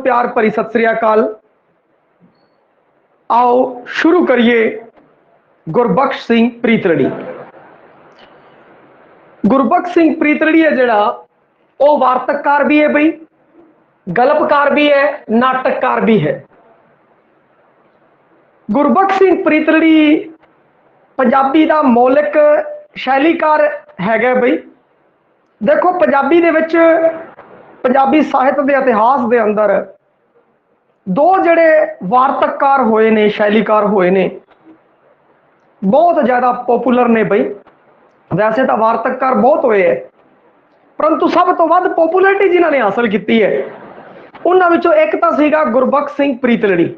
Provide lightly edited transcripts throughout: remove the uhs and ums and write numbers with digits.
प्यार भरी सत श्री अकाल। आओ शुरू करिए गुरबख्श सिंह प्रीतलड़ी। गुरबख्श सिंह प्रीतलड़ी है जिहड़ा वो वार्तककार भी है बई, गल्पकार भी है, नाटककार भी है। गुरबख्श सिंह प्रीतलड़ी पंजाबी का मौलिक शैलीकार है बई। देखो पंजाबी दे विच पंजाबी साहित्य के इतिहास के अंदर दो जड़े वार्तककार होए ने, शैलीकार होए ने, बहुत ज़्यादा पॉपुलर ने बई। वैसे तो वार्तककार बहुत होए है, परंतु सब तो वध पॉपुलैरिटी जिन्होंने हासिल की है उन्होंने विचों एक तो सीगा गुरबख्श सिंह प्रीतलड़ी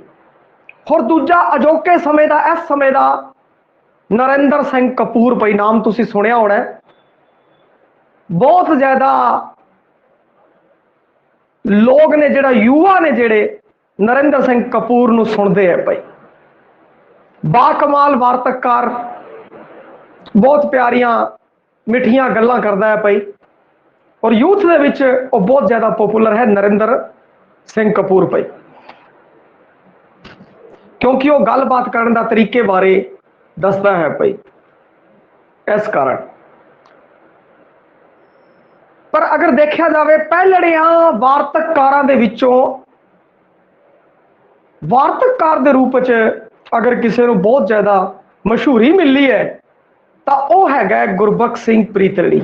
और दूजा अजोके समय का इस समय का नरेंद्र सिंह कपूर। भाई नाम तुसी सुनिया होना है, बहुत ज़्यादा लोग ने जिहड़ा युवा ने जिहड़े नरेंद्र सिंह कपूर नूं सुनते हैं भाई। बाकमाल वार्तककार, बहुत प्यारियां मिठियां गल्लां करता है भाई, और यूथ दे विच वो बहुत ज़्यादा पॉपुलर है नरेंद्र सिंह कपूर भाई, क्योंकि वो गलबात करने का तरीके बारे दसदा है भाई। इस कारण पर अगर देखा जाए पहलड़िया वार्तककारां दे विचों वार्तककार के रूप च अगर किसी को बहुत ज़्यादा मशहूरी मिली है तो वह है गुरबख्श सिंह प्रीतलड़ी।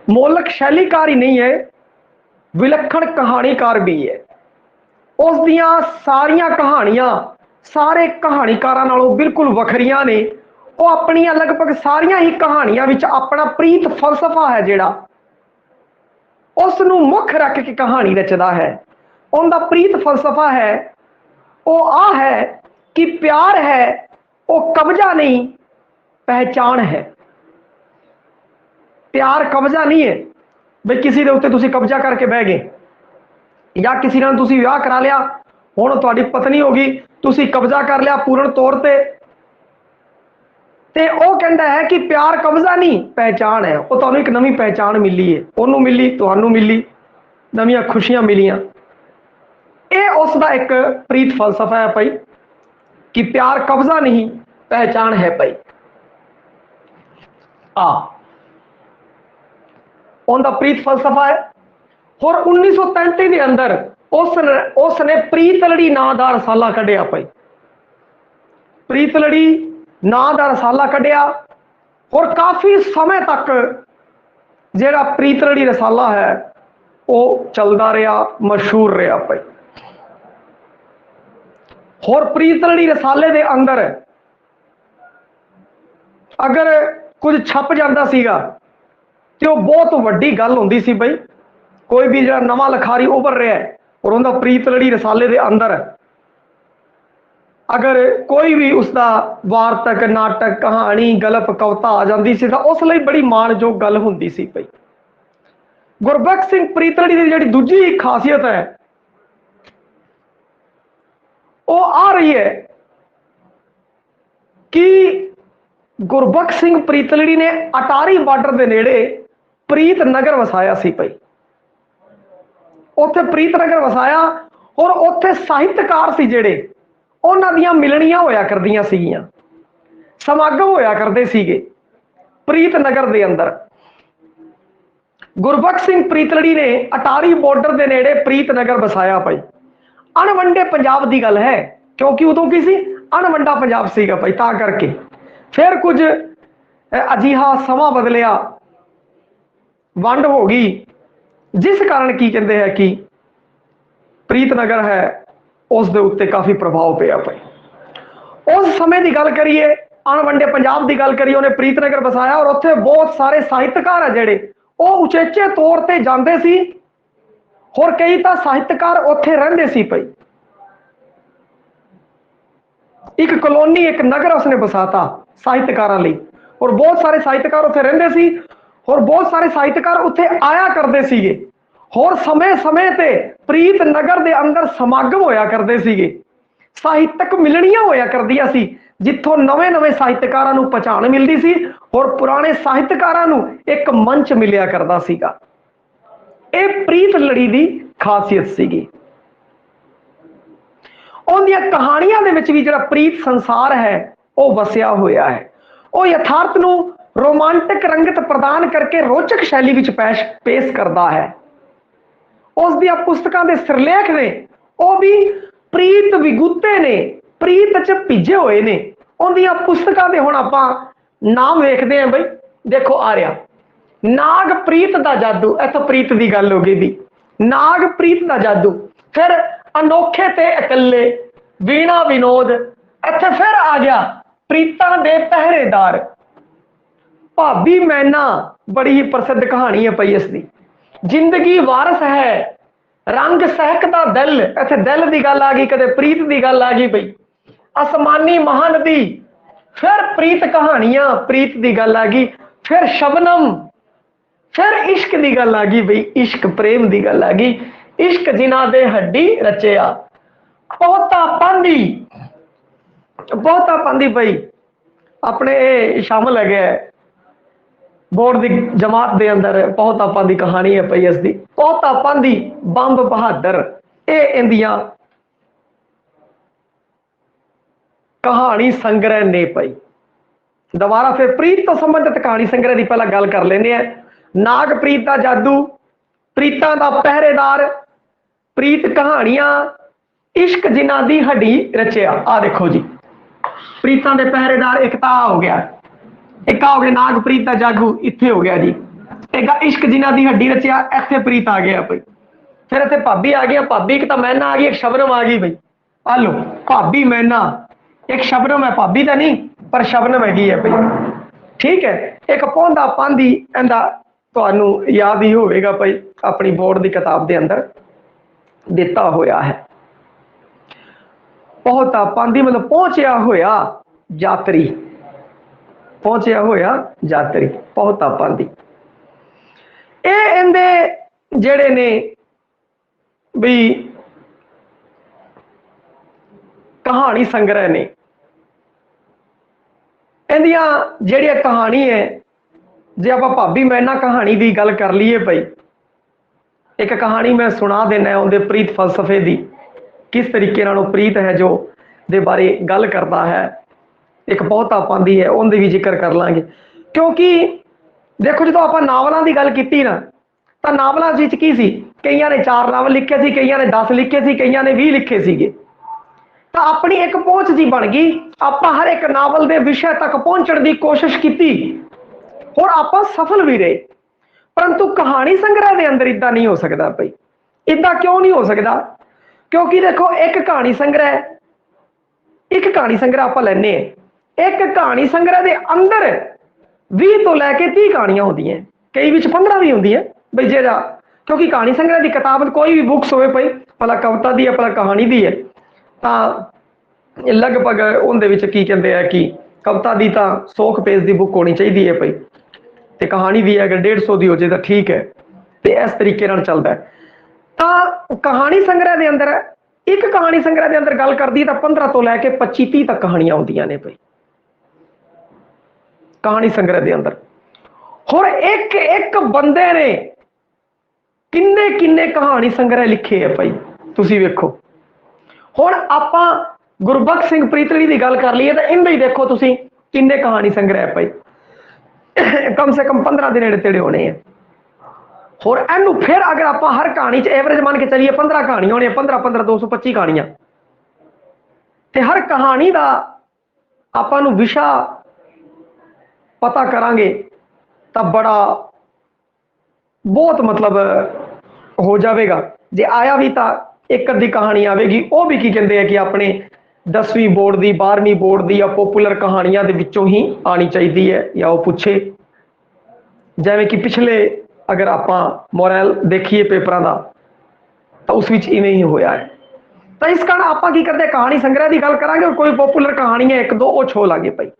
मौलिक शैलीकार ही नहीं है, विलक्षण कहानीकार भी है। उस दियां सारियां कहानियां सारे कहानीकारां नालों बिल्कुल वखरियां ने। वो अपनियां लगभग सारियां ही कहानियां विच अपना प्रीत फलसफा है जिहड़ा उसनूं मुख रख के कहानी रचदा है। उनका प्रीत फलसफा है वो आ है कि प्यार है वो कब्जा नहीं पहचान है। प्यार कब्जा नहीं है बई किसी के उत्ते तुसीं कब्जा करके बह गए या किसी नाल तुसीं विआह करा लिया, हुण तुहाडी पत्नी हो गई, तुसीं कब्जा कर लिया पूर्ण तौर ते वो कहता है कि प्यार कब्जा नहीं पहचान है। वो तुहानूं एक नवीं पहचान मिली है, उन्होंने मिली, तुहानूं मिली, नवीं खुशियां मिलियां। ये उसका एक प्रीत फलसफा है भाई कि प्यार कब्जा नहीं पहचान है भाई। उनका प्रीत फलसफा है। और 1933 के अंदर उसने प्रीतलड़ी नां दा रसाला कढ़िया भाई। प्रीतलड़ी नां दा रसाला कढ़िया और काफ़ी समय तक जिहड़ा प्रीतलड़ी रसाला है वो चलता रहा, मशहूर रहा भाई। और प्रीतलड़ी रसाले दे अंदर अगर कुछ छप जाता सीगा तो बहुत वड्डी गल हुंदी सी बई। कोई भी जिहड़ा नवां लिखारी उभर रहा है और उनका प्रीतलड़ी रसाले दे अंदर अगर कोई भी उसका वार्तक, नाटक, कहानी, गल्प, कविता आ जाती सी तो उस लई बड़ी माणयोग गल हुंदी सी पई। गुरबख्श सिंह प्रीतलड़ी की जिहड़ी दूजी खासियत है वो आ रही है कि गुरबख्श सिंह प्रीतलड़ी ने अटारी बार्डर के नेड़े प्रीत नगर वसाया सी पई। उत्थे प्रीत नगर वसाया और उत्थे साहित्यकार सी जिहड़े उन्हां दियां मिलनियां होया करदियां सीगियां, समागम होया करदे सीगे प्रीत नगर दे अंदर। गुरबख्श सिंह प्रीतलड़ी ने अटारी बॉर्डर के नेड़े प्रीत नगर वसाया भाई। अणवंडे पंजाब की गल है क्योंकि उदों की सी अणवंडा पंजाब सीगा भाई, तां करके फिर कुछ अजिहा समा बदलिया, वंड हो गई, जिस कारण की कहते हैं कि प्रीत नगर है उस दे उत्ते काफ़ी प्रभाव पिया भाई। उस समय की गल करिए, अणवंडे पंजाब की गल करिए, उन्हें प्रीत नगर बसाया और उत्थे बहुत सारे साहित्यकार है जिहड़े वो उचेचे तौर पर जाते सी और कई तो साहित्यकार उत्थे रहिंदे सी पई। एक कॉलोनी, एक नगर उसने बसाता साहित्यकारां लई और बहुत सारे साहित्यकार उत्थे रहिंदे सी और बहुत सारे साहित्यकार उत्थे आया करते सीगे और समय समय ते प्रीत नगर दे अंदर समागम होया करते सीगे, साहित्यक मिलनियां होया करदियां सी जिथों नवे नवे साहित्यकारां नूं पहचान मिलती सी और पुराने साहित्यकारां नूं एक मंच मिलिया करदा सीगा। ये प्रीतलड़ी दी खासियत सीगी। ਉਹਦੀਆਂ ਕਹਾਣੀਆਂ ਦੇ ਵਿੱਚ ਵੀ ਜਿਹੜਾ ਪ੍ਰੀਤ ਸੰਸਾਰ ਹੈ ਉਹ ਵਸਿਆ ਹੋਇਆ ਹੈ। ਉਹ ਯਥਾਰਥ ਨੂੰ ਰੋਮਾਂਟਿਕ ਰੰਗਤ ਪ੍ਰਦਾਨ ਕਰਕੇ ਰੋਚਕ ਸ਼ੈਲੀ ਵਿੱਚ ਪੇਸ਼ ਕਰਦਾ ਹੈ। ਉਸ ਦੀਆਂ ਪੁਸਤਕਾਂ ਦੇ ਸਿਰਲੇਖ ਨੇ ਉਹ ਵੀ ਪ੍ਰੀਤ ਵਿਗੂਤੇ ਨੇ, ਪ੍ਰੀਤ ਚ ਭਿੱਜੇ ਹੋਏ ਨੇ। ਉਹਦੀਆਂ ਪੁਸਤਕਾਂ ਦੇ ਹੁਣ ਆਪਾਂ ਨਾਮ ਵੇਖਦੇ ਹਾਂ ਬਈ। ਦੇਖੋ ਆ ਰਿਹਾ ਨਾਗ ਪ੍ਰੀਤ ਦਾ ਜਾਦੂ, ਇੱਥੋਂ ਪ੍ਰੀਤ ਦੀ ਗੱਲ ਹੋ ਗਈ ਵੀ ਨਾਗ ਪ੍ਰੀਤ ਦਾ ਜਾਦੂ। ਫਿਰ ਅਨੋਖੇ ਤੇ ਇਕੱਲੇ, ਵੀਣਾ ਵਿਨੋਦ। ਇੱਥੇ ਫਿਰ ਆ ਗਿਆ ਪ੍ਰੀਤਾਂ ਦੇ ਪਹਿਰੇਦਾਰ। ਭਾਬੀ ਮੈਨਾ ਬੜੀ ਹੀ ਪ੍ਰਸਿੱਧ ਕਹਾਣੀ ਹੈ ਪਈ ਇਸ ਦੀ। ਜ਼ਿੰਦਗੀ ਵਾਰਸ ਹੈ, ਰੰਗ ਸਹਿਕਦਾ ਦਿਲ, ਇੱਥੇ ਦਿਲ ਦੀ ਗੱਲ ਆ ਗਈ, ਕਦੇ ਪ੍ਰੀਤ ਦੀ ਗੱਲ ਆ ਗਈ ਪਈ। ਅਸਮਾਨੀ ਮਹਾਨਦੀ, ਫਿਰ ਪ੍ਰੀਤ ਕਹਾਣੀਆਂ, ਪ੍ਰੀਤ ਦੀ ਗੱਲ ਆ ਗਈ। ਫਿਰ ਸ਼ਬਨਮ, ਫਿਰ ਇਸ਼ਕ ਦੀ ਗੱਲ ਆ ਗਈ ਬਈ, ਇਸ਼ਕ ਪ੍ਰੇਮ ਦੀ ਗੱਲ ਆ ਗਈ। ਇਸ਼ਕ ਜਿਨ੍ਹਾਂ ਦੇ ਹੱਡੀ ਰਚਿਆ। ਬਹੁਤਾ ਪਾਂਦੀ, ਬਹੁਤਾ ਪਾਂਦੀ ਪਈ ਆਪਣੇ ਇਹ ਸ਼ਾਮਲ ਹੈਗੇ ਬੋਰਡ ਦੀ ਜਮਾਤ ਦੇ ਅੰਦਰ। ਬਹੁਤਾ ਪਾਂਦੀ ਕਹਾਣੀ ਹੈ ਪਈ ਇਸ ਦੀ। ਬਹੁਤਾ ਪਾਂਦੀ, ਬੰਬ ਬਹਾਦਰ, ਇਹ ਇਹਦੀਆਂ ਕਹਾਣੀ ਸੰਗ੍ਰਹਿ ਨੇ ਪਈ। ਦੁਬਾਰਾ ਫਿਰ ਪ੍ਰੀਤ ਤੋਂ ਸੰਬੰਧਿਤ ਕਹਾਣੀ ਸੰਗ੍ਰਹਿ ਦੀ ਪਹਿਲਾਂ ਗੱਲ ਕਰ ਲੈਂਦੇ ਆ। ਨਾਗ ਪ੍ਰੀਤ ਦਾ ਜਾਦੂ, ਪ੍ਰੀਤਾਂ ਦਾ ਪਹਿਰੇਦਾਰ, ਪ੍ਰੀਤ ਕਹਾਣੀਆਂ, ਇਸ਼ਕ ਜਿਨ੍ਹਾਂ ਦੀ ਹੱਡੀ ਰਚਿਆ। ਆ ਦੇਖੋ ਜੀ ਪ੍ਰੀਤਾਂ ਦੇ ਪਹਿਰੇਦਾਰ, ਇੱਕ ਤਾਂ ਹੋ ਗਿਆ, ਇੱਕ ਆ ਹੋ ਗਿਆ ਨਾਗ ਪ੍ਰੀਤ ਦਾ ਜਾਗੂ, ਇੱਥੇ ਹੋ ਗਿਆ ਜੀ। ਇੱਕ ਇਸ਼ਕ ਜਿਨ੍ਹਾਂ ਦੀ ਹੱਡੀ ਰਚਿਆ, ਇੱਥੇ ਪ੍ਰੀਤ ਆ ਗਿਆ ਬਈ। ਫਿਰ ਇੱਥੇ ਭਾਬੀ ਆ ਗਿਆ, ਭਾਬੀ ਇੱਕ ਤਾਂ ਮੈਨਾ ਆ ਗਈ, ਇੱਕ ਸ਼ਬਨਮ ਆ ਗਈ ਬਈ। ਆ ਲੋ ਭਾਬੀ ਮੈਨਾ, ਇੱਕ ਸ਼ਬਨਮ ਹੈ, ਭਾਬੀ ਤਾਂ ਨਹੀਂ ਪਰ ਸ਼ਬਨਮ ਹੈਗੀ ਹੈ ਬਈ। ਠੀਕ ਹੈ। ਇੱਕ ਪੌਂਦਾ ਪਾਂਦੀ, ਇਹਦਾ ਤੁਹਾਨੂੰ ਯਾਦ ਹੀ ਹੋਵੇਗਾ ਭਾਈ, ਆਪਣੀ ਬੋਰਡ ਦੀ ਕਿਤਾਬ ਦੇ ਅੰਦਰ ਦਿੱਤਾ ਹੋਇਆ ਹੈ। ਬਹੁਤਾ ਪਾਂਦੀ ਮਤਲਬ ਪਹੁੰਚਿਆ ਹੋਇਆ ਯਾਤਰੀ, ਪਹੁੰਚਿਆ ਹੋਇਆ ਯਾਤਰੀ, ਬਹੁਤਾ ਪਾਂਦੀ। ਇਹ ਇਹਦੇ ਜਿਹੜੇ ਨੇ ਵੀ ਕਹਾਣੀ ਸੰਗ੍ਰਹਿ ਨੇ। ਇਹਦੀਆਂ ਜਿਹੜੀਆਂ ਕਹਾਣੀ ਹੈ, ਜੇ ਆਪਾਂ ਭਾਬੀ ਮੈਨਾ ਕਹਾਣੀ ਦੀ ਗੱਲ ਕਰ ਲਈਏ ਭਾਈ, ਇੱਕ ਕਹਾਣੀ ਮੈਂ ਸੁਣਾ ਦੇਣਾ ਉਹਦੇ ਪ੍ਰੀਤ ਫਲਸਫੇ ਦੀ, ਕਿਸ ਤਰੀਕੇ ਨਾਲ ਉਹ ਪ੍ਰੀਤ ਹੈ ਜੋ ਦੇ ਬਾਰੇ ਗੱਲ ਕਰਦਾ ਹੈ। ਇੱਕ ਬਹੁਤਾ ਪਾਂਦੀ ਹੈ, ਉਹਦੇ ਵੀ ਜ਼ਿਕਰ ਕਰ ਲਾਂਗੇ। ਕਿਉਂਕਿ ਦੇਖੋ ਜਦੋਂ ਆਪਾਂ ਨਾਵਲਾਂ ਦੀ ਗੱਲ ਕੀਤੀ ਨਾ, ਤਾਂ ਨਾਵਲਾਂ ਵਿੱਚ ਕੀ ਸੀ, ਕਈਆਂ ਨੇ 4 ਨਾਵਲ ਲਿਖੇ ਸੀ, ਕਈਆਂ ਨੇ 10 ਲਿਖੇ ਸੀ, ਕਈਆਂ ਨੇ 20 ਲਿਖੇ ਸੀਗੇ। ਤਾਂ ਆਪਣੀ ਇੱਕ ਪਹੁੰਚ ਜੀ ਬਣ ਗਈ। ਆਪਾਂ ਹਰ ਇੱਕ ਨਾਵਲ ਦੇ ਵਿਸ਼ੇ ਤੱਕ ਪਹੁੰਚਣ ਦੀ ਕੋਸ਼ਿਸ਼ ਕੀਤੀ, ਹੋਰ ਆਪਾਂ ਸਫਲ ਵੀ ਰਹੇ। ਪਰੰਤੂ ਕਹਾਣੀ ਸੰਗ੍ਰਹਿ ਦੇ ਅੰਦਰ ਇਦਾਂ ਨਹੀਂ ਹੋ ਸਕਦਾ ਭਾਈ। ਇਦਾਂ ਕਿਉਂ ਨਹੀਂ ਹੋ ਸਕਦਾ? ਕਿਉਂਕਿ ਦੇਖੋ ਇੱਕ ਕਹਾਣੀ ਸੰਗ੍ਰਹਿ, ਇੱਕ ਕਹਾਣੀ ਸੰਗ੍ਰਹਿ ਆਪਾਂ ਲੈਨੇ ਆ, ਇੱਕ ਕਹਾਣੀ ਸੰਗ੍ਰਹਿ ਦੇ ਅੰਦਰ 20 ਤੋਂ ਲੈ ਕੇ 30 ਕਹਾਣੀਆਂ ਹੁੰਦੀਆਂ, ਕਈ ਵਿੱਚ 15 ਵੀ ਹੁੰਦੀਆਂ ਬਈ। ਜਿਹੜਾ ਕਿਉਂਕਿ ਕਹਾਣੀ ਸੰਗ੍ਰਹਿ ਦੀ ਕਿਤਾਬ ਕੋਈ ਵੀ ਬੁੱਕਸ ਹੋਵੇ ਭਾਈ, ਭਲਾ ਕਵਿਤਾ ਦੀ ਹੈ ਭਲਾ ਕਹਾਣੀ ਦੀ ਹੈ, ਤਾਂ ਲਗਭਗ ਉਹਦੇ ਵਿੱਚ ਕੀ ਕਹਿੰਦੇ ਆ ਕਿ ਕਵਿਤਾ ਦੀ ਤਾਂ 100 ਪੇਜ ਦੀ ਬੁੱਕ ਹੋਣੀ ਚਾਹੀਦੀ ਹੈ ਭਾਈ, ਤੇ ਕਹਾਣੀ ਦੀ ਅਗਰ 150 ਦੀ ਹੋ ਜੇ ਤਾਂ ਠੀਕ ਹੈ। ਤੇ ਇਸ ਤਰੀਕੇ ਨਾਲ ਚੱਲਦਾ ਹੈ। ਤਾਂ ਕਹਾਣੀ ਸੰਗ੍ਰਹਿ ਦੇ ਅੰਦਰ, ਇੱਕ ਕਹਾਣੀ ਸੰਗ੍ਰਹਿ ਦੇ ਅੰਦਰ ਗੱਲ ਕਰਦੀ ਤਾਂ 15 ਤੋਂ ਲੈ ਕੇ 25-30 ਤੱਕ ਕਹਾਣੀਆਂ ਆਉਂਦੀਆਂ ਨੇ ਭਾਈ ਕਹਾਣੀ ਸੰਗ੍ਰਹਿ ਦੇ ਅੰਦਰ। ਹੁਣ ਇੱਕ ਇੱਕ ਬੰਦੇ ਨੇ ਕਿੰਨੇ ਕਿੰਨੇ ਕਹਾਣੀ ਸੰਗ੍ਰਹਿ ਲਿਖੇ ਹੈ ਭਾਈ, ਤੁਸੀਂ ਵੇਖੋ। ਹੁਣ ਆਪਾਂ ਗੁਰਬਖਸ਼ ਸਿੰਘ ਪ੍ਰੀਤਲੀ ਦੀ ਗੱਲ ਕਰ ਲਈਏ ਤਾਂ ਇਹਦੇ ਹੀ ਦੇਖੋ ਤੁਸੀਂ ਕਿੰਨੇ ਕਹਾਣੀ ਸੰਗ੍ਰਹਿ ਹੈ ਭਾਈ, ਕਮ ਸੇ ਕਮ 15 ਦੇ ਨੇੜੇ ਤੇੜੇ ਹੋਣੇ ਆ। ਹੋਰ ਇਹਨੂੰ ਫਿਰ ਅਗਰ ਆਪਾਂ ਹਰ ਕਹਾਣੀ 'ਚ ਐਵਰੇਜ ਮੰਨ ਕੇ ਚੱਲੀਏ 15 ਕਹਾਣੀਆਂ ਹੋਣੀਆਂ, 15 225 ਕਹਾਣੀਆਂ, ਤੇ ਹਰ ਕਹਾਣੀ ਦਾ ਆਪਾਂ ਨੂੰ ਵਿਸ਼ਾ ਪਤਾ ਕਰਾਂਗੇ ਤਾਂ ਬੜਾ ਬਹੁਤ ਮਤਲਬ ਹੋ ਜਾਵੇਗਾ। ਜੇ ਆਇਆ ਵੀ ਤਾਂ ਇੱਕ ਅੱਧੀ ਕਹਾਣੀ ਆਵੇਗੀ, ਉਹ ਵੀ ਕੀ ਕਹਿੰਦੇ ਆ ਕਿ ਆਪਣੇ 10ਵੀਂ ਬੋਰਡ ਦੀ, 12ਵੀਂ ਬੋਰਡ ਦੀ ਜਾਂ ਪੋਪੂਲਰ ਕਹਾਣੀਆਂ ਦੇ ਵਿੱਚੋਂ ਹੀ ਆਣੀ ਚਾਹੀਦੀ ਹੈ, ਜਾਂ ਉਹ ਪੁੱਛੇ। ਜਿਵੇਂ ਕਿ ਪਿਛਲੇ ਅਗਰ ਆਪਾਂ ਮੋਰਲ ਦੇਖੀਏ ਪੇਪਰਾਂ ਦਾ ਤਾਂ ਉਸ ਵਿੱਚ ਇਵੇਂ ਹੀ ਹੋਇਆ ਹੈ। ਤਾਂ ਇਸ ਕਾਰਨ ਆਪਾਂ ਕੀ ਕਰਦੇ, ਕਹਾਣੀ ਸੰਗ੍ਰਹਿ ਦੀ ਗੱਲ ਕਰਾਂਗੇ ਔਰ ਕੋਈ ਪੋਪੂਲਰ ਕਹਾਣੀ ਹੈ 1-2 ਉਹ ਛੋ ਲਾਂਗੇ ਭਾਈ।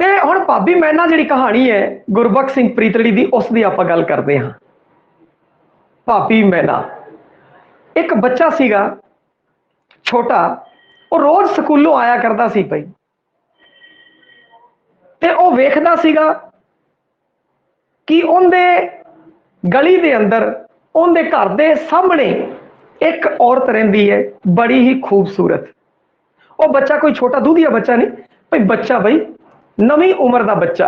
ਤੇ ਹੁਣ ਭਾਬੀ ਮੈਨਾ ਜਿਹੜੀ ਕਹਾਣੀ ਹੈ ਗੁਰਬਖਸ਼ ਸਿੰਘ ਪ੍ਰੀਤਲੀ ਦੀ, ਉਸ ਦੀ ਆਪਾਂ ਗੱਲ ਕਰਦੇ ਹਾਂ। ਭਾਬੀ ਮੈਨਾ, ਇੱਕ ਬੱਚਾ ਸੀਗਾ ਛੋਟਾ, ਉਹ ਰੋਜ਼ ਸਕੂਲੋਂ ਆਇਆ ਕਰਦਾ ਸੀ ਭਾਈ, ਤੇ ਉਹ ਵੇਖਦਾ ਸੀਗਾ ਕਿ ਉਹਦੇ ਗਲੀ ਦੇ ਅੰਦਰ, ਉਹਦੇ ਘਰ ਦੇ ਸਾਹਮਣੇ एक औरत रहिंदी है बड़ी ही खूबसूरत। वो बच्चा कोई छोटा दूधिया बच्चा नहीं भाई, बच्चा भाई नवीं उम्र का बच्चा,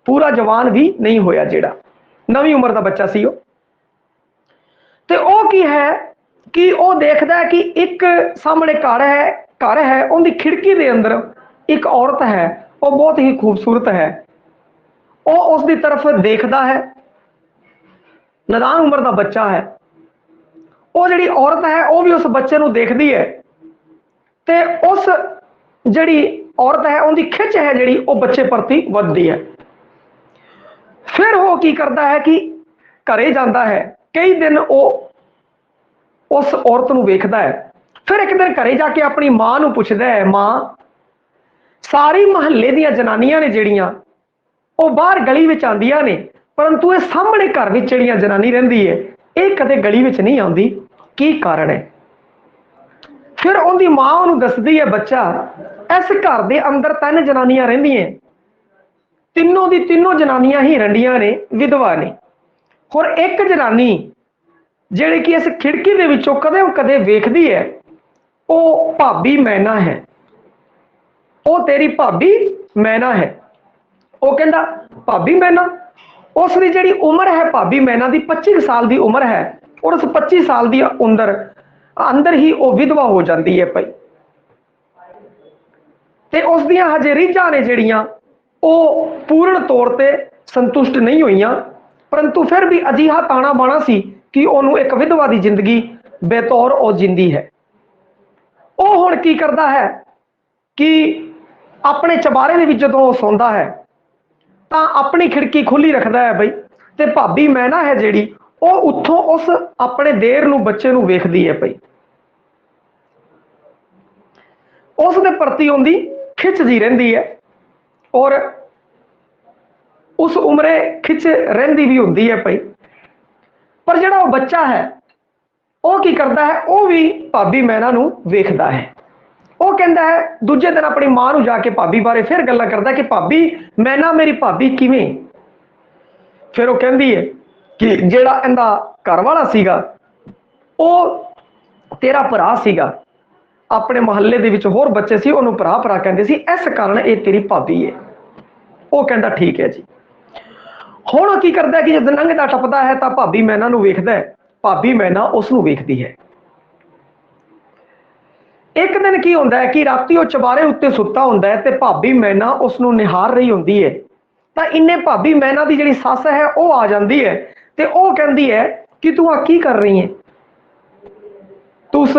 पूरा जवान भी नहीं होया, जेड़ा नवीं उम्र का बच्चा सी। ते ओ की है कि वो देखता है कि एक सामने घर है उनकी खिड़की के अंदर एक औरत है, वो बहुत ही खूबसूरत है। वो उसकी तरफ देखता है, नादान उम्र का बच्चा है। वो जी औरत है वो भी उस बच्चे को देखती है, तो उस जी औरत है उनकी खिच है जी वो बच्चे प्रति बढ़ती है। फिर वो की करता है कि घरे जाता है, कई दिन वो उस औरत को वेखता है। फिर एक दिन घरे जाके अपनी मां को पूछता है, मां सारी महल्ले दी जनानियां ने जड़ियां वो बाहर गली में आंदियां ने, परंतु ये सामने घर में जड़ियां जनानी रहिंदी है ये कदे गली में नहीं आती, की कारण है? फिर उनकी मां उन्होंने दसदी है, बच्चा इस घर के अंदर 3 जनानियां रहिंदियां, तीनों दी तीनों जनानियां ही रंडियां ने, विधवा ने, और एक जनानी जिहड़ी कि इस खिड़की दे विचों कदे कदे वेखदी है, वो भाभी मैना है, वो तेरी भाभी मैना है। वो कहता भाभी मैना, उसकी जी उम्र है भाभी मैना की 25 साल की उम्र है, और उस 25 साल की अंदर अंदर ही वो विधवा हो जाती है भाई। तो उस दियां हजे रीझां ने जड़ियां वो पूर्ण तौर पर संतुष्ट नहीं हुई, परंतु फिर भी अजिहा ताना बाना सी कि उन्होंने एक विधवा की जिंदगी बेतौर वो जिंदी है। वो हुण की करता है कि अपने चबारे में जो सौंदा है तो अपनी खिड़की खुली रखता है बई, तो भाभी मैना है जी वो उत्थों उस अपने देर नूं बच्चे नूं वेखदी है पई, उस दे प्रति उनकी खिच जी रहिंदी है, और उस उम्रे खिच रहिंदी भी हुंदी है पई। पर जिहड़ा वो बच्चा है वो की करता है, वो भी भाभी मैना नूं वेखदा है। वो कहता है दूजे दिन अपनी मां नूं जाके भाभी बारे फिर गल्लां करदा कि भाभी मैना मेरी भाभी किवें? फिर वो कहती है कि जिहड़ा इहदा घर वाला सीगा वो तेरा भरा सीगा, अपने मुहल्ले दे विच होर बच्चे सी उहनूं भरा भरा कहंदे सी, इस कारण ये तेरी भाभी है। वो कहता ठीक है जी। हुण की करता है कि जब लंघदा टपदा है तो भाभी मैना नूं वेखदा है, भाभी मैना उसनूं वेखदी है। एक दिन की होंदा है कि राती वो चबारे उत्ते सुत्ता होंदा है, ते भाभी मैना उसनूं निहार रही होंदी है, तो इन्ने भाभी मैना की जिहड़ी सस है वो आ जाती है, ते वो कहती है कि तू आ की कर रही है, तू उस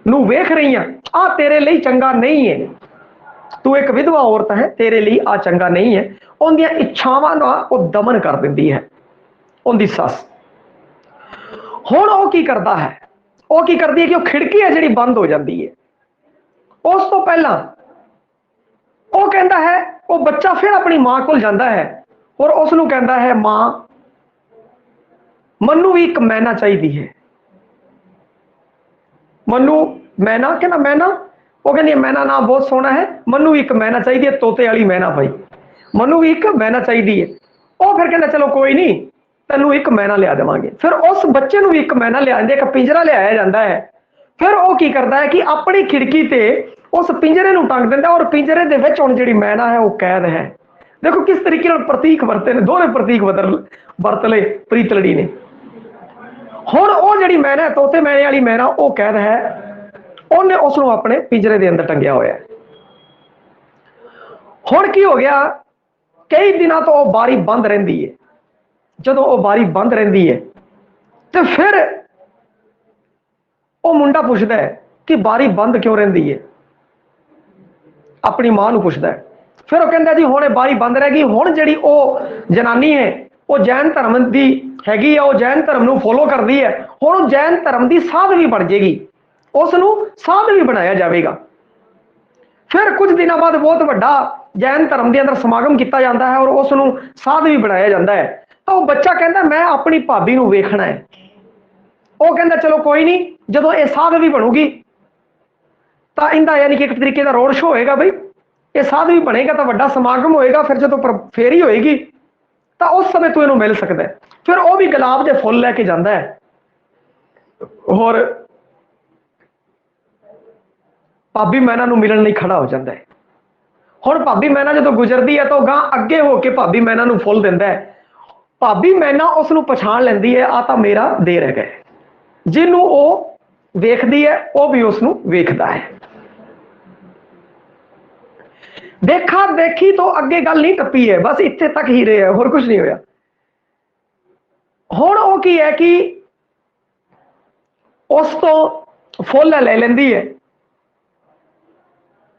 नूं वेख रही है, आ तेरे लिए चंगा नहीं है, तू एक विधवा औरत है, तेरे लिए आ चंगा नहीं है। उनकी इच्छावां दा वो दमन कर दिंदी है उनकी सस। हुण वो की करता है, वो की करती है कि वो खिड़की है जिहड़ी बंद हो जाती है। उस तो पहला वो कहता है, वो बच्चा फिर अपनी मां को जाता है और उसनूं कहता है, मां मन्नू भी एक मैना चाहिए है। मन्नू मैना कहना मैना, वो कहती मैना ना बहुत सोहना है, मन्नू भी एक मैना चाहिए, तोते वाली मैना भाई, मन्नू भी एक मैना चाहिए है। वो फिर कहता चलो कोई नहीं तेनों एक मैना लिया देवांगे। फिर उस बच्चे को भी एक मैना लिया, एक पिंजरा लियाया जाता है। फिर वो की करता है कि अपनी खिड़की ते उस पिंजरे को टंग दिंदा, और पिंजरे दे विच हुण जिहड़ी मैना है वो कैद है। देखो किस तरीके नाल प्रतीक वरते ने, दोनों प्रतीक वरत ले प्रीतलड़ी ने। हुण वो जिहड़ी मैना है, तोते मैने वाली मैना, वो कैद है, उन्हें उसनूं अपने पिंजरे के अंदर टंगिया होया। हुण की हो गया, कई दिनों तो वो बारी बंद रहिंदी है। जदों वो बारी बंद रहिंदी है तो फिर वो मुंडा पुछदा है कि बारी बंद क्यों रहिंदी है, अपनी मां नूं पुछदा है। फिर वो कहंदा जी हुण बारी बंद रह गई, हुण जिहड़ी वो जनानी है वो जैन धर्म की हैगी है, वो जैन धर्म नूं फॉलो करदी है, हुण जैन धर्म की साध भी बन जाएगी, उसनूं साध भी बनाया जाएगा। फिर कुछ दिनों बाद बहुत बड़ा जैन धर्म के अंदर समागम किया जाता है और उसनूं साध भी बनाया जाता है। तो वो बच्चा कहता मैं अपनी भाभी नूं वेखना है। वो कहता चलो कोई नहीं, जदों ये साध भी बनूगी तो इनका यानी कि एक तरीके का रोड शो होएगा, बई ये साध भी बनेगा तो वड्डा समागम होएगा, फिर जो फेरी होएगी तो उस समय तू इनू मिल सकता है। फिर वो भी गुलाब के फुल लैके जाता है। ਹੋਰ ਭਾਬੀ ਮੈਨਾ ਨੂੰ ਮਿਲਣ ਲਈ ਖੜਾ ਹੋ ਜਾਂਦਾ ਹੈ। ਹੁਣ ਭਾਬੀ ਮੈਨਾ ਜਦੋਂ ਗੁਜ਼ਰਦੀ ਹੈ ਤਾਂ ਉਹ ਗਾਂ ਅੱਗੇ ਹੋ ਕੇ ਭਾਬੀ ਮੈਨਾ ਨੂੰ ਫੁੱਲ ਦਿੰਦਾ ਹੈ। ਭਾਬੀ ਮੈਨਾ ਉਸ ਨੂੰ ਪਛਾਣ ਲੈਂਦੀ ਹੈ, ਆ ਤਾਂ ਮੇਰਾ ਦੇਰ ਹੈਗਾ। ਜਿਹਨੂੰ ਉਹ ਵੇਖਦੀ ਹੈ ਉਹ ਵੀ ਉਸ ਨੂੰ ਵੇਖਦਾ ਹੈ। ਦੇਖਾ ਦੇਖੀ ਤੋਂ ਅੱਗੇ ਗੱਲ ਨਹੀਂ ਟੱਪੀ ਹੈ, ਬਸ ਇੱਥੇ ਤੱਕ ਹੀ ਰਹੇ, ਹੋਰ ਕੁਝ ਨਹੀਂ ਹੋਇਆ। ਹੁਣ ਉਹ ਕੀ ਹੈ ਕਿ ਉਸ ਤੋਂ ਫੁੱਲ ਲੈ ਲੈਂਦੀ ਹੈ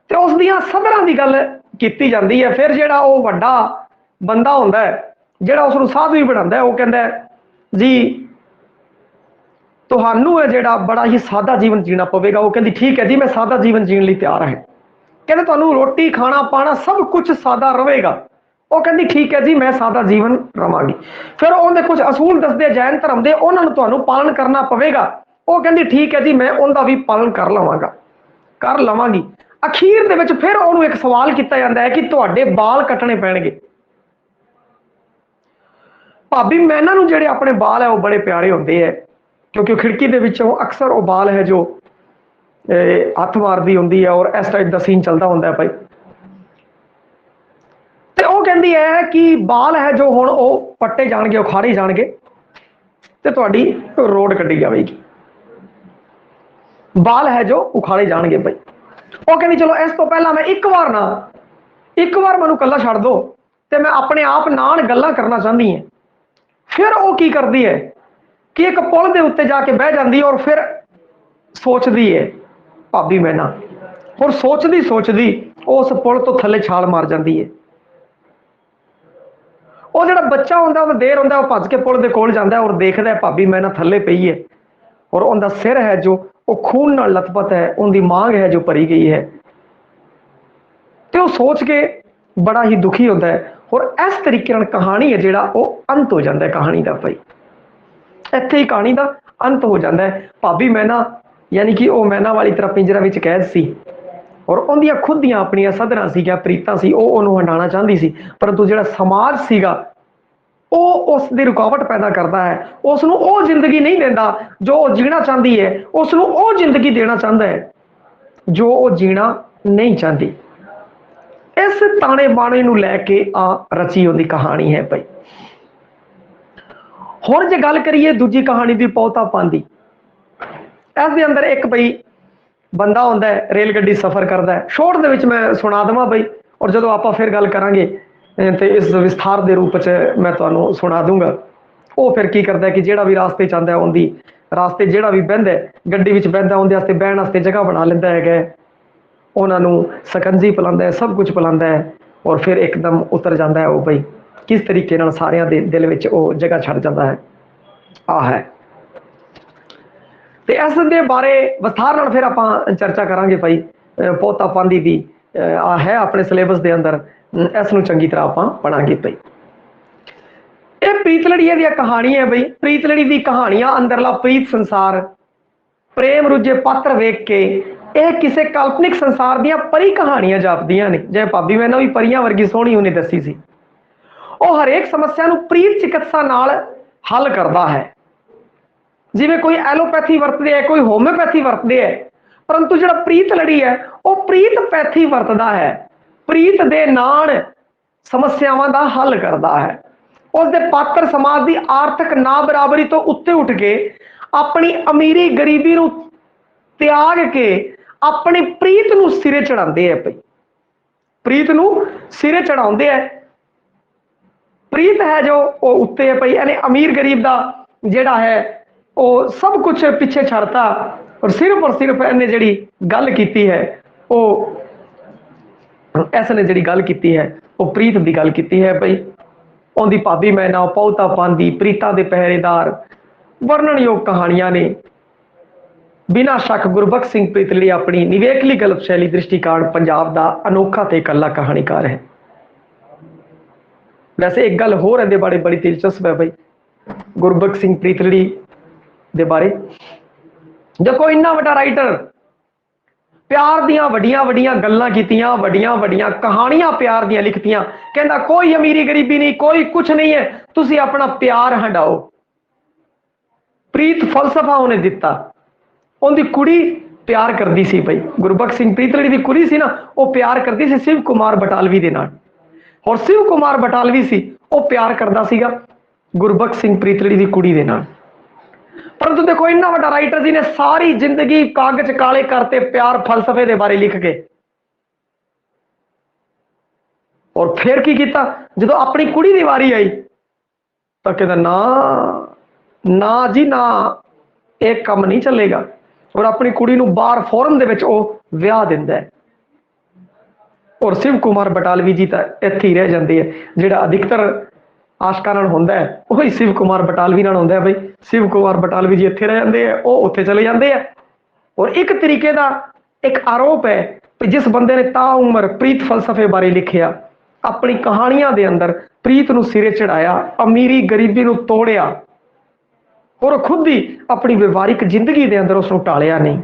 ਤੇ ਉਸ ਦੀਆਂ ਸਬਰਾਂ ਦੀ ਗੱਲ ਕੀਤੀ ਜਾਂਦੀ ਹੈ। ਫਿਰ ਜਿਹੜਾ ਉਹ ਵੱਡਾ ਬੰਦਾ ਹੁੰਦਾ ਹੈ, ਜਿਹੜਾ ਉਸ ਨੂੰ ਸਾਧੂ ਹੀ ਬਣਾਉਂਦਾ, ਉਹ ਕਹਿੰਦਾ ਜੀ ਤੁਹਾਨੂੰ ਹੈ ਜਿਹੜਾ ਬੜਾ ਹੀ ਸਾਦਾ ਜੀਵਨ ਜੀਣਾ ਪਵੇਗਾ। ਉਹ ਕਹਿੰਦੀ ਠੀਕ ਹੈ ਜੀ, ਮੈਂ ਸਾਦਾ ਜੀਵਨ ਜੀਣ ਲਈ ਤਿਆਰ ਹਾਂ। ਕਹਿੰਦੇ ਤੁਹਾਨੂੰ ਰੋਟੀ ਖਾਣਾ ਪਾਣਾ ਸਭ ਕੁਝ ਸਾਦਾ ਰਹੇਗਾ। ਉਹ ਕਹਿੰਦੀ ਠੀਕ ਹੈ ਜੀ, ਮੈਂ ਸਾਦਾ ਜੀਵਨ ਰਵਾਂਗੀ। ਫਿਰ ਉਹਦੇ ਕੁਝ ਅਸੂਲ ਦੱਸਦੇ ਜੈਨ ਧਰਮ ਦੇ, ਉਹਨਾਂ ਨੂੰ ਤੁਹਾਨੂੰ ਪਾਲਣ ਕਰਨਾ ਪਵੇਗਾ। ਉਹ ਕਹਿੰਦੀ ਠੀਕ ਹੈ ਜੀ, ਮੈਂ ਉਹਦਾ ਵੀ ਪਾਲਣ ਕਰ ਲਵਾਂਗੀ। ਅਖੀਰ ਦੇ ਵਿੱਚ ਫਿਰ ਉਹਨੂੰ ਇੱਕ ਸਵਾਲ ਕੀਤਾ ਜਾਂਦਾ ਹੈ ਕਿ ਤੁਹਾਡੇ ਬਾਲ ਕੱਟਣੇ ਪੈਣਗੇ। ਭਾਬੀ ਮੈਨਾ ਨੂੰ ਜਿਹੜੇ ਆਪਣੇ ਬਾਲ ਹੈ ਉਹ ਬੜੇ ਪਿਆਰੇ ਹੁੰਦੇ ਹੈ, ਕਿਉਂਕਿ ਖਿੜਕੀ ਦੇ ਵਿੱਚੋਂ ਅਕਸਰ ਉਹ ਬਾਲ ਹੈ ਜੋ ਹੱਥ ਮਾਰਦੀ ਹੁੰਦੀ ਹੈ ਔਰ ਇਸ ਟਾਈਪ ਦਾ ਸੀਨ ਚੱਲਦਾ ਹੁੰਦਾ ਹੈ ਭਾਈ। ਤੇ ਉਹ ਕਹਿੰਦੀ ਹੈ ਕਿ ਬਾਲ ਹੈ ਜੋ ਹੁਣ ਉਹ ਪੱਟੇ ਜਾਣਗੇ, ਉਖਾੜੇ ਜਾਣਗੇ ਤੇ ਤੁਹਾਡੀ ਰੋਡ ਕੱਢੀ ਜਾਵੇਗੀ। ਬਾਲ ਹੈ ਜੋ ਉਖਾੜੇ ਜਾਣਗੇ ਭਾਈ। ਉਹ ਕਹਿੰਦੀ ਚਲੋ ਇਸ ਤੋਂ ਪਹਿਲਾਂ ਮੈਂ ਇੱਕ ਵਾਰ ਮੈਨੂੰ ਇਕੱਲਾ ਛੱਡ ਦੋ ਤੇ ਮੈਂ ਆਪਣੇ ਆਪ ਨਾਲ ਗੱਲਾਂ ਕਰਨਾ ਚਾਹੁੰਦੀ ਹਾਂ। ਫਿਰ ਉਹ ਕੀ ਕਰਦੀ ਹੈ ਕਿ ਇੱਕ ਪੁਲ ਦੇ ਉੱਤੇ ਜਾ ਕੇ ਬਹਿ ਜਾਂਦੀ ਹੈ ਔਰ ਫਿਰ ਸੋਚਦੀ ਹੈ ਭਾਬੀ ਮੈਨਾ। ਹੋਰ ਸੋਚਦੀ ਉਸ ਪੁਲ ਤੋਂ ਥੱਲੇ ਛਾਲ ਮਾਰ ਜਾਂਦੀ ਹੈ। ਉਹ ਜਿਹੜਾ ਬੱਚਾ ਹੁੰਦਾ ਉਹਦਾ ਦੇਰ ਹੁੰਦਾ, ਉਹ ਭੱਜ ਕੇ ਪੁਲ ਦੇ ਕੋਲ ਜਾਂਦਾ ਔਰ ਦੇਖਦਾ ਭਾਬੀ ਮੈਨਾ ਥੱਲੇ ਪਈ ਹੈ ਔਰ ਉਹਦਾ ਸਿਰ ਹੈ ਜੋ ਉਹ ਖੂਨ ਨਾਲ ਲਥਪਥ ਹੈ, ਉਹਦੀ ਮਾਂਗ ਹੈ ਜੋ ਭਰੀ ਗਈ ਹੈ। ਤੇ ਉਹ ਸੋਚ ਕੇ ਬੜਾ ਹੀ ਦੁਖੀ ਹੁੰਦਾ ਹੈ। ਔਰ ਇਸ ਤਰੀਕੇ ਨਾਲ ਕਹਾਣੀ ਹੈ ਜਿਹੜਾ ਉਹ ਅੰਤ ਹੋ ਜਾਂਦਾ ਹੈ ਕਹਾਣੀ ਦਾ ਭਾਈ। ਇੱਥੇ ਹੀ ਕਹਾਣੀ ਦਾ ਅੰਤ ਹੋ ਜਾਂਦਾ ਹੈ। ਭਾਬੀ ਮੈਨਾ ਯਾਨੀ ਕਿ ਉਹ ਮੈਨਾ ਵਾਲੀ ਤਰ੍ਹਾਂ ਪਿੰਜਰਾ ਵਿੱਚ ਕੈਦ ਸੀ ਔਰ ਉਹਦੀਆਂ ਖੁਦ ਦੀਆਂ ਆਪਣੀਆਂ ਸਧਰਾਂ ਸੀਗੀਆਂ, ਪ੍ਰੀਤਾਂ ਸੀ, ਉਹ ਉਹਨੂੰ ਹੰਡਾਉਣਾ ਚਾਹੁੰਦੀ ਸੀ। ਪਰੰਤੂ ਜਿਹੜਾ ਸਮਾਜ ਸੀਗਾ ਉਹ ਉਸ ਦੀ ਰੁਕਾਵਟ ਪੈਦਾ ਕਰਦਾ ਹੈ, ਉਸ ਨੂੰ ਉਹ ਜ਼ਿੰਦਗੀ ਨਹੀਂ ਦਿੰਦਾ ਜੋ ਉਹ ਜੀਣਾ ਚਾਹੁੰਦੀ ਹੈ, ਉਸ ਨੂੰ ਉਹ ਜ਼ਿੰਦਗੀ ਦੇਣਾ ਚਾਹੁੰਦਾ ਹੈ ਜੋ ਉਹ ਜੀਣਾ ਨਹੀਂ ਚਾਹੁੰਦੀ। ਇਸ ਤਾਣੇ ਬਾਣੇ ਨੂੰ ਲੈ ਕੇ ਆ ਰਚੀ ਉਹਦੀ ਕਹਾਣੀ ਹੈ ਭਾਈ। ਹੁਣ ਜੇ ਗੱਲ ਕਰੀਏ ਦੂਜੀ ਕਹਾਣੀ ਦੀ, ਪੌਤਾ ਪਾਂਦੀ। ਇਸ ਦੇ ਅੰਦਰ ਇੱਕ ਬਈ ਬੰਦਾ ਹੁੰਦਾ ਹੈ, ਰੇਲ ਗੱਡੀ ਸਫ਼ਰ ਕਰਦਾ ਹੈ। ਸ਼ੋਰਟ ਦੇ ਵਿੱਚ ਮੈਂ ਸੁਣਾ ਦੇਵਾਂ ਬਈ, ਔਰ ਜਦੋਂ ਆਪਾਂ ਫਿਰ ਗੱਲ ਕਰਾਂਗੇ ਤੇ ਇਸ ਵਿਸਥਾਰ ਦੇ ਰੂਪ 'ਚ ਮੈਂ ਤੁਹਾਨੂੰ ਸੁਣਾ ਦੂੰਗਾ। ਉਹ ਫਿਰ ਕੀ ਕਰਦਾ ਕਿ ਜਿਹੜਾ ਵੀ ਰਾਸਤੇ 'ਚ ਆਉਂਦਾ ਉਹਦੀ ਰਾਸਤੇ ਜਿਹੜਾ ਵੀ ਬਹਿੰਦਾ ਗੱਡੀ ਵਿੱਚ ਬਹਿੰਦਾ ਉਹਦੇ ਵਾਸਤੇ ਬਹਿਣ ਵਾਸਤੇ ਜਗ੍ਹਾ ਬਣਾ ਲੈਂਦਾ ਹੈਗਾ। ਉਹਨਾਂ ਨੂੰ ਸਕੰਜੀ ਪਿਲਾਉਂਦਾ ਹੈ, ਸਭ ਕੁਝ ਪਿਲਾਉਂਦਾ ਹੈ ਔਰ ਫਿਰ ਇੱਕਦਮ ਉਤਰ ਜਾਂਦਾ ਹੈ। ਉਹ ਬਈ ਕਿਸ ਤਰੀਕੇ ਨਾਲ ਸਾਰਿਆਂ ਦੇ ਦਿਲ ਵਿੱਚ ਉਹ ਜਗ੍ਹਾ ਛੱਡ ਜਾਂਦਾ ਹੈ। ਆਹ ਹੈ ਤੇ ਇਸ ਦੇ ਬਾਰੇ ਵਿਸਥਾਰ ਨਾਲ ਫਿਰ ਆਪਾਂ ਚਰਚਾ ਕਰਾਂਗੇ ਭਾਈ। ਪੌਤਾ ਪਾਂਦੀ ਦੀ ਆ ਹੈ ਆਪਣੇ ਸਿਲੇਬਸ ਦੇ ਅੰਦਰ, ਇਸ ਨੂੰ ਚੰਗੀ ਤਰ੍ਹਾਂ ਆਪਾਂ ਪੜਾਂਗੇ ਭਾਈ। ਇਹ ਪ੍ਰੀਤਲੜੀ ਦੀਆਂ ਕਹਾਣੀ ਹੈ ਬਈ। ਪ੍ਰੀਤਲੜੀ ਦੀ ਕਹਾਣੀਆਂ ਅੰਦਰਲਾ ਪ੍ਰੀਤ ਸੰਸਾਰ, ਪ੍ਰੇਮ ਰੁੱਝੇ ਪਾਤਰ ਵੇਖ ਕੇ ਇਹ ਕਿਸੇ ਕਾਲਪਨਿਕ ਸੰਸਾਰ ਦੀਆਂ ਪਰੀ ਕਹਾਣੀਆਂ ਜਾਪਦੀਆਂ ਨੇ। ਜਿਵੇਂ ਭਾਬੀ ਮੈਨਾ ਵੀ ਪਰੀਆਂ ਵਰਗੀ ਸੋਹਣੀ ਉਹਨੇ ਦੱਸੀ ਸੀ। ਉਹ ਹਰੇਕ ਸਮੱਸਿਆ ਨੂੰ ਪ੍ਰੀਤ ਚਿਕਿਤਸਾ ਨਾਲ ਹੱਲ ਕਰਦਾ ਹੈ। ਜਿਵੇਂ ਕੋਈ ਐਲੋਪੈਥੀ ਵਰਤਦੇ ਹੈ, ਕੋਈ ਹੋਮਿਓਪੈਥੀ ਵਰਤਦੇ ਹੈ, ਪਰੰਤੂ ਜਿਹੜਾ ਪ੍ਰੀਤਲੜੀ ਹੈ ਉਹ ਪ੍ਰੀਤ ਪੈਥੀ ਵਰਤਦਾ ਹੈ। ਪ੍ਰੀਤ ਦੇ ਨਾਲ ਸਮੱਸਿਆਵਾਂ ਦਾ ਹੱਲ ਕਰਦਾ ਹੈ। ਉਸ ਦੇ ਪਾਤਰ ਸਮਾਜ ਦੀ ਆਰਥਿਕ ਨਾ ਬਰਾਬਰੀ ਤੋਂ ਉੱਤੇ ਉੱਠ ਕੇ ਆਪਣੀ ਅਮੀਰੀ ਗਰੀਬੀ ਨੂੰ ਤਿਆਗ ਕੇ ਆਪਣੀ ਪ੍ਰੀਤ ਨੂੰ ਸਿਰੇ ਚੜਾਉਂਦੇ ਹੈ ਭਾਈ। ਪ੍ਰੀਤ ਨੂੰ ਸਿਰੇ ਚੜਾਉਂਦੇ ਹੈ। ਪ੍ਰੀਤ ਹੈ ਜੋ ਉਹ ਉੱਤੇ ਹੈ ਭਾਈ। ਇਹਨੇ ਅਮੀਰ ਗਰੀਬ ਦਾ ਜਿਹੜਾ ਹੈ ਉਹ ਸਭ ਕੁਝ ਪਿੱਛੇ ਛੱਡਤਾ ਔਰ ਸਿਰਫ ਇਹਨੇ ਜਿਹੜੀ ਗੱਲ ਕੀਤੀ ਹੈ ਉਹ ਇਸ ਨੇ ਜਿਹੜੀ ਗੱਲ ਕੀਤੀ ਹੈ ਉਹ ਪ੍ਰੀਤ ਦੀ ਗੱਲ ਕੀਤੀ ਹੈ ਭਾਈ। ਉਹਦੀ ਭਾਬੀ ਮੈਨਾ, ਪੌਤਾ ਪਾਂਦੀ, ਪ੍ਰੀਤਾਂ ਦੇ ਪਹਿਰੇਦਾਰ, ਵਰਣਨਯੋਗ ਕਹਾਣੀਆਂ ਨੇ। ਬਿਨਾਂ ਸ਼ੱਕ ਗੁਰਬਖਸ਼ ਸਿੰਘ ਪ੍ਰੀਤਲੜੀ ਆਪਣੀ ਨਿਵੇਕਲੀ ਗਲਪ ਸ਼ੈਲੀ ਦ੍ਰਿਸ਼ਟੀਕਾਰਨ ਪੰਜਾਬ ਦਾ ਅਨੋਖਾ ਤੇ ਇਕੱਲਾ ਕਹਾਣੀਕਾਰ ਹੈ। ਵੈਸੇ ਇੱਕ ਗੱਲ ਹੋਰ ਇਹਦੇ ਬਾਰੇ ਬੜੀ ਦਿਲਚਸਪ ਹੈ ਭਾਈ, ਗੁਰਬਖਸ਼ ਸਿੰਘ ਪ੍ਰੀਤਲੜੀ ਦੇ ਬਾਰੇ। ਦੇਖੋ ਇੰਨਾ ਵੱਡਾ ਰਾਈਟਰ, ਪਿਆਰ ਦੀਆਂ ਵੱਡੀਆਂ ਗੱਲਾਂ ਕੀਤੀਆਂ, ਵੱਡੀਆਂ ਕਹਾਣੀਆਂ ਪਿਆਰ ਦੀਆਂ ਲਿਖਤੀਆਂ। ਕਹਿੰਦਾ ਕੋਈ ਅਮੀਰੀ ਗਰੀਬੀ ਨਹੀਂ, ਕੋਈ ਕੁਝ ਨਹੀਂ ਹੈ, ਤੁਸੀਂ ਆਪਣਾ ਪਿਆਰ ਹੰਡਾਓ। ਪ੍ਰੀਤ ਫਲਸਫਾ ਉਹਨੇ ਦਿੱਤਾ। ਉਹਦੀ ਕੁੜੀ ਪਿਆਰ ਕਰਦੀ ਸੀ ਬਈ, ਗੁਰਬਖਸ਼ ਸਿੰਘ ਪ੍ਰੀਤਲੜੀ ਦੀ ਕੁੜੀ ਸੀ ਨਾ, ਉਹ ਪਿਆਰ ਕਰਦੀ ਸੀ ਸ਼ਿਵ ਕੁਮਾਰ ਬਟਾਲਵੀ ਦੇ ਨਾਲ। ਔਰ ਸ਼ਿਵ ਕੁਮਾਰ ਬਟਾਲਵੀ ਸੀ ਉਹ ਪਿਆਰ ਕਰਦਾ ਸੀਗਾ ਗੁਰਬਖਸ਼ ਸਿੰਘ ਪ੍ਰੀਤਲੜੀ ਦੀ ਕੁੜੀ ਦੇ ਨਾਲ। परंतु देखो इन्ना वड्डा राइटर जी ने सारी जिंदगी कागज काले करते प्यार फलसफे के बारे लिख के, और फिर की किया जो अपनी कुड़ी की वारी आई तो कहता ना ना जी ना, एक काम नहीं चलेगा। और अपनी कुड़ी नूं बाहर फॉरन दे विच ओह विआह दिंदा है। और शिव कुमार बटालवी जी तो इत्थे ही रह जाते हैं, जिहड़ा अधिकतर आशकां नाल हुंदा है वही शिव कुमार बटालवी नाल हुंदा है। बई शिव कुमार बटालवी जी इत्थे रह जाते हैं, वो उत्थे चले जाते हैं। और एक तरीके का एक आरोप है कि जिस बंदे ने ताउमर प्रीत फलसफे बारे लिखिया, अपनी कहानियां दे अंदर प्रीत नूं सिरे चढ़ाया, अमीरी गरीबी नूं तोड़िया, और खुद ही अपनी व्यवहारिक जिंदगी दे अंदर उसनूं टालिया नहीं।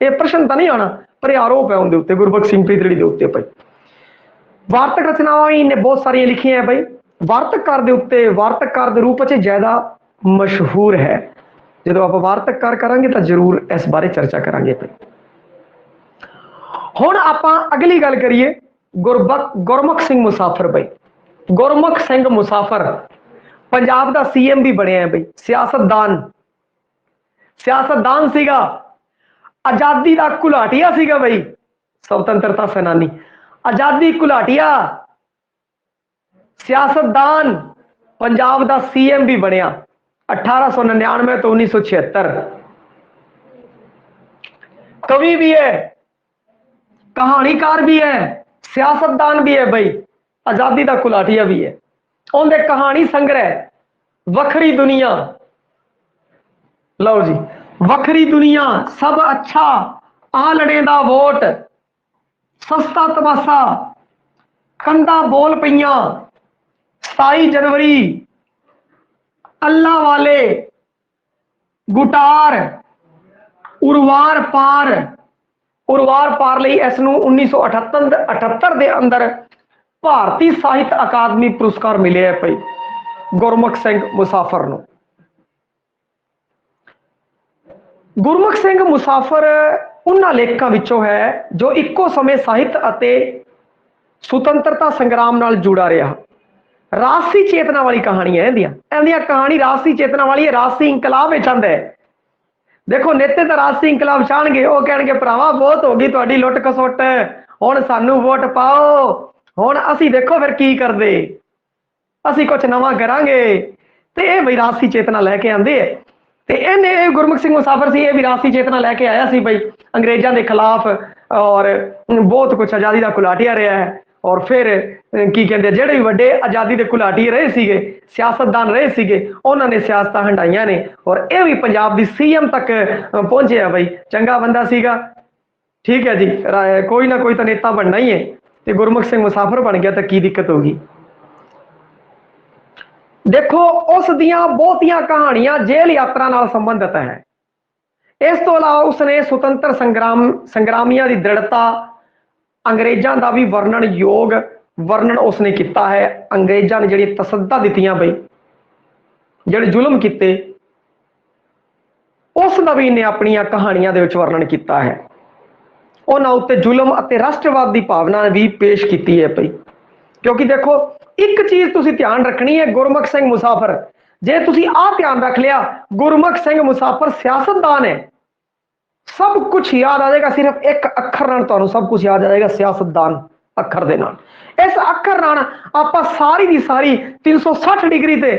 ये प्रश्न तो नहीं आना, पर यह आरोप है उनके उत्ते, गुरबख्श सिंह प्रीतलड़ी के उत्ते। भाई वार्तक रचनावां इन्हें बहुत सारिया लिखिया है। भाई वार्तककार के उत्ते वार्तककार के रूप में ज्यादा मशहूर है। जो आप वार्तककार करांगे तो जरूर इस बारे चर्चा करांगे। हुण आपां अगली गल करिए गुरमुख सिंह मुसाफर। भाई गुरमुख सिंह मुसाफर पंजाब का सीएम भी बनया है। भाई सियासतदान सीगा, आजादी का घुलाटिया सीगा। भाई स्वतंत्रता सेनानी, आजादी घुलाटिया, सियासतदान, पंजाब का सीएम भी बनया 1899 तो 1976। कवि भी है, कहानीकार भी है, सियासतदान भी है। भाई आजादी का घुलाटिया भी है। उनके कहानी संग्रह वखरी दुनिया, लो जी वखरी दुनिया, सब अच्छा, आ लड़े दा वोट, सस्ता तमाशा, कंधा बोल पईयां, 27 जनवरी, अल्लाह वाले, गुटार, उरवार पार। उरवार पार लई इसनूं 1978 के अंदर भारतीय साहित्य अकादमी पुरस्कार मिले है। भाई गुरमुख सिंह मुसाफर नूं। गुरमुख सिंह मुसाफर उन्हां लेखकां विचों है जो इक्को समय साहित्य अते सुतंत्रता संग्राम नाल जुड़ा रहा। राजसी चेतना वाली कहानी है इहदियां कहानी राजसी चेतना वाली है, राजसी इंकलाब चाहता है। देखो नेते तो राजसी इंकलाब चाहणगे, वो कहेंगे भरावा बहुत हो गई तुहाडी लुट खसुट, हुण सानू वोट पाओ, हुण असीं देखो फिर की करदे, असीं कुछ नवां करांगे। ते इह बई राजसी चेतना लैके आंदे है। ते इहने गुरमुख सिंह मुसाफर सी, भी राजसी चेतना लैके आया सी बई अंग्रेजों के खिलाफ, और बहुत कुछ आज़ादी का घुलाटिया रहा है। और फिर की कहते जेडे भी वड्डे आज़ादी के घुलाटिए रहे सीगे, सियासतदान रहे सीगे, उन्होंने सियासत हंडाइया ने, और यह भी पंजाब की सीएम तक पहुंचे है। बई चंगा बंदा सीगा, ठीक है जी, कोई ना कोई तो नेता बनना ही है। तो गुरमुख सिंह मुसाफर बन गया तो की दिक्कत होगी। देखो उस दियां बहुतियां कहानियां जेल यात्रा नाल संबंधित है। इस तो अलावा उसने सुतंत्र संग्रामियों की दृढ़ता, अंग्रेजों का भी वर्णन योग वर्णन उसने किया है। अंग्रेजों ने जी तसद्दा दित्तियां बई, जिहड़े जुल्म किए, उसका भी इन्हें अपन कहानियां दे विच वर्णन किया है। उन्होंने उत्ते जुल्म अते राष्ट्रवाद की भावना भी पेश की है। पई क्योंकि देखो एक चीज तुसी ध्यान रखनी है, गुरमुख सिंह मुसाफर जे तुसी आ ध्यान रख लिया, गुरमुख सिंह मुसाफर सियासतदान है, सब कुछ याद आ जाएगा। सिर्फ एक अखर नाल तुहानू सब कुछ याद आ जाएगा, सियासतदान अखर दे नाल। इस अखर नाल आपां सारी दी सारी 360 डिग्री ते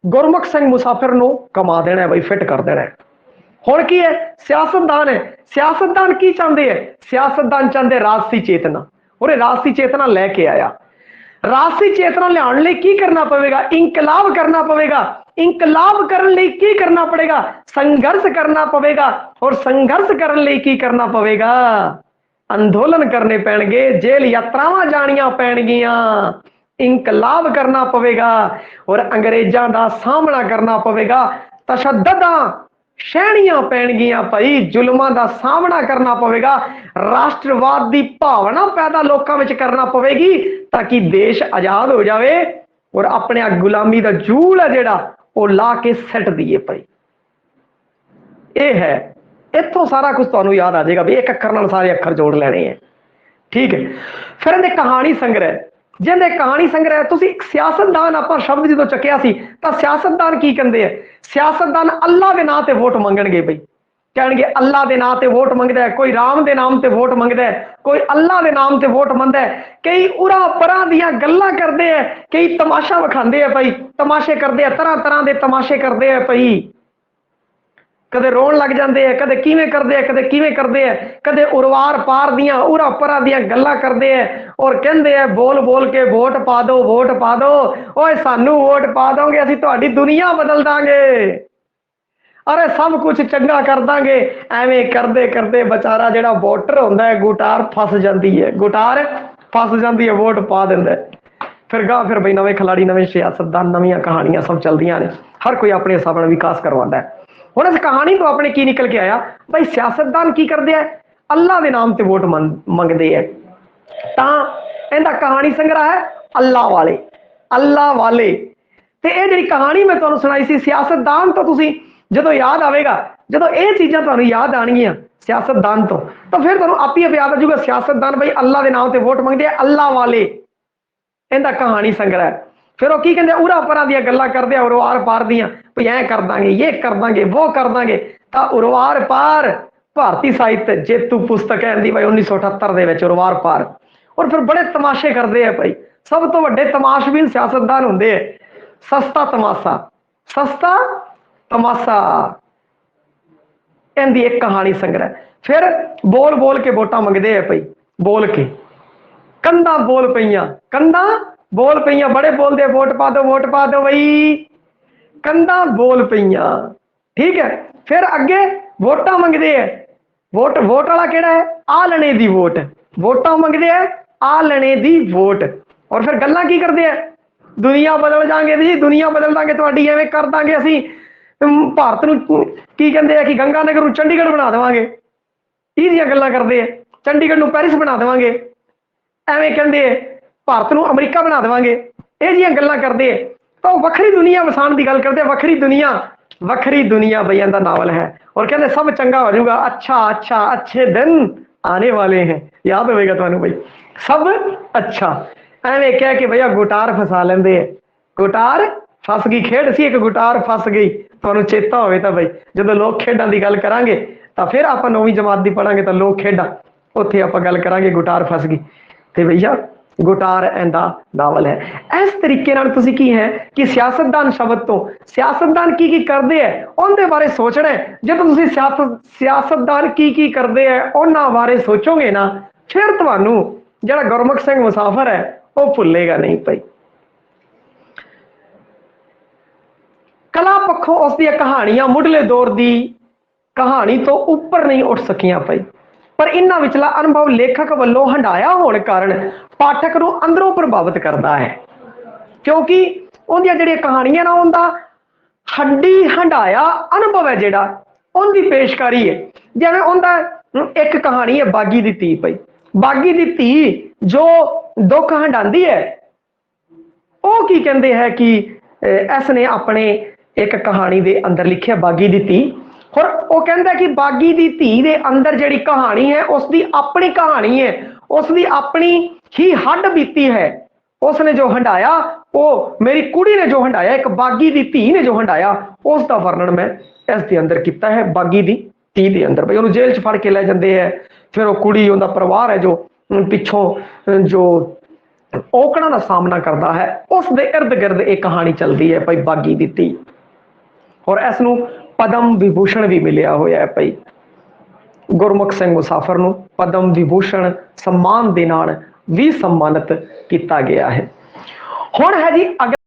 गुरमुख सिंह मुसाफिर नू कमा देना है, बई फिट कर देना है। हुण की है, सियासतदान है। सियासतदान की चाहते हैं? सियासतदान चाहते राजसी चेतना, और राजसी चेतना लैके आया। राजसी चेतना लियाउण लई की करना पवेगा? इंकलाब करना पवेगा। इंकलाब करने लई की करना पड़ेगा? संघर्ष करना पवेगा। और संघर्ष करने लई की करना पवेगा? अंदोलन करने पैणगे, जेल यात्रावां जाणियां पैणगियां, इंकलाब करना पवेगा, और अंग्रेजां दा सामना करना पवेगा। तशद्दुदां सहणियां पैणगियां, भाई जुल्मां दा सामना करना पवेगा। राष्ट्रवाद की भावना पैदा लोकां विच करना पवेगी, ताकि देश आजाद हो जाए और अपने गुलामी का जूल है जिहड़ा वो ला के सट दिए भाई। ये है, इतों सारा कुछ तुहानूं याद आ जाएगा भी एक अखर नाल सारे अखर जोड़ लेने हैं। ठीक है, फिर इहदे कहानी संग्रह, जिहदे कहानी संग्रह तुसीं एक सियासतदान आपां शब्द जो चुक्या सी तां सियासतदान की कहंदे आ, सियासतदान अल्लाह दे नां ते वोट मंगणगे बई, कहणगे अल्लाह दे नां ते वोट मंगदा है, कोई राम दे नाम ते वोट मंगदा है, कोई अल्लाह दे नाम ते वोट मंगदा है, कई उरा परां दियां गल्लां करदे है, कई तमाशा विखांदे है भाई, तमाशे करदे है, तरह तरह दे तमाशे करदे है भाई, कदे रोन लग जाते हैं, कदे किवें करदे हैं, कदे किवें करदे हैं, कदे उरवार पार दियां उरा परा दियां गल्लां करदे हैं और कहंदे हैं बोल बोल के वोट पा दो, वोट पा दो, ओए सानू वोट पा दोगे असीं तुहाडी दुनिया बदल दांगे, अरे सब कुछ चंगा कर दांगे। एवें करदे करदे बेचारा जिहड़ा वोटर हुंदा है गुटार फस जाती है, गुटार फस जाती है, वोट पा दिंदा है। फिर गाह फिर बई नवे खिलाड़ी, नवे सियासतदान, नवीं कहानियां सब चलदियां ने, हर कोई अपने हिसाब नाल विकास करवांदा है। हुण इस कहानी तो अपने की निकल के आया भाई, सियासतदान की करते हैं अल्लाह के नाम से वोट मंगते हैं, तो इहदा कहानी संग्रह है अल्लाह वाले, अल्लाह वाले। तो यह जी कहानी मैं तुहानूं सुनाई सी सियासतदान तो तुसीं जदों याद आएगा, जदों ये चीज़ां तुहानूं याद आणगियां सियासतदान तो फिर तुहानूं आप ही याद आ जाऊगा सियासतदान भाई अल्लाह के नाम से वोट मंगते हैं, अल्लाह वाले, इहदा कहानी संग्रह। फिर वो की कहते उरा परा दियां गल्लां करदे और आर पार दियां भी ऐ कर देंगे, ये कर देंगे, वो कर देंगे, तो उरवार पार भारतीय साहित्य जेतू पुस्तक है भाई 1978 के उरवार पार। और फिर बड़े तमाशे करते हैं भाई, सब तो वड्डे तमाशबीन सियासतदान होंदे है, सस्ता तमाशा, सस्ता तमाशा, इनकी एक कहानी संग्रह। फिर बोल बोल के वोटां मंगते हैं भाई, बोल के कंधा बोल पईयां, कंधा बोल पईयां, बड़े बोलते वोट पा दो बई, कंधा बोल पईयां। ठीक है, फिर अगे वोटां मंगते हैं, वोट वोट वाला केड़ा है आलने दी वोट, वोटां मंगते हैं आलने दी वोट। और फिर गल्लां की करते हैं दुनिया बदल जाएंगे जी, दुनिया बदल देंगे तुहाडी, एवें कर देंगे असीं भारत नूं की कहंदे आ कि गंगानगर नूं चंडीगढ़ बना देवांगे, इह जिहियां गल्लां करदे आ, चंडीगढ़ नूं पैरिस बना देवांगे, एवें कहंदे भारत नूं अमरीका बना देवांगे, इह जिहियां गल्लां करदे आ। तो वखरी दुनिया वसाण की गल करते, वखरी दुनिया बईयां दा नावल है। और कहते सब चंगा हो जाऊगा, अच्छा अच्छा अच्छे दिन आने वाले हैं, याद होगा तुहानूं भाई, सब अच्छा, एवें कह के भैया गुटार फसा लेंदे है, गुटार फस गई, खेड सी एक गुटार फस गई, तुहानूं चेता होवे तां भाई जदों लोक खेडां की गल करांगे तां फिर आपां 9वीं जमात की पढ़ांगे तां लोक खेडां उत्थे आपां गल करांगे गुटार फस गई। तो भैया गुटार एंदा नावल है। इस तरीके नाल तुसीं की है कि सियासतदान शब्द तो सियासतदान की करते हैं उनके बारे सोचना है। जब तुसीं सियासतदान की करते हैं उन्हां बारे सोचोगे ना, फिर तुहानूं जिहड़ा गुरमुख सिंह मुसाफर है वो भुलेगा नहीं भाई। कला पक्षों उसकी कहानियां मुढ़ले दौर की कहानी तो उपर नहीं उठ सकियां भाई, पर इन्हां विचला अनुभव लेखक वालों हंडाया होने कारण पाठक नूं अंदरों प्रभावित करता है, क्योंकि उनकी जिहड़ियां कहानियां ना उनका हड्डी हंडाया अनुभव है जिहड़ा उनकी पेशकारी है। जिवें उनका एक कहानी है बागी दी धी भाई, बागी दी धी जो दुख हंडांदी है वो की कहते हैं कि इसने अपने एक कहानी दे अंदर लिखिया बागी दी धी, और वो कहता कि बागी दी धी दे अंदर जिहड़ी कहानी है उसकी अपनी कहानी है, उसकी अपनी ही हड बीती है, उसने जो हंडाया वो मेरी कुड़ी ने जो हंडाया, एक बागी दी धी ने जो हंडाया उसका वर्णन मैं इसके अंदर किया है। बागी दी धी दे अंदर भाई उन्होंने जेल च फड़ के लै जाते हैं, फिर वो कुड़ी उनका परिवार है जो पिछों जो औकड़ां का सामना करता है, उस दे इर्द गिर्द एक कहानी चलती है भाई बागी दी धी। और इसनूं पद्म विभूषण भी मिलिया होया है भाई, गुरमुख सिंह मुसाफर नूं पद्म विभूषण सम्मान दे नाल भी सम्मानित किया गया है। हुण है जी अगर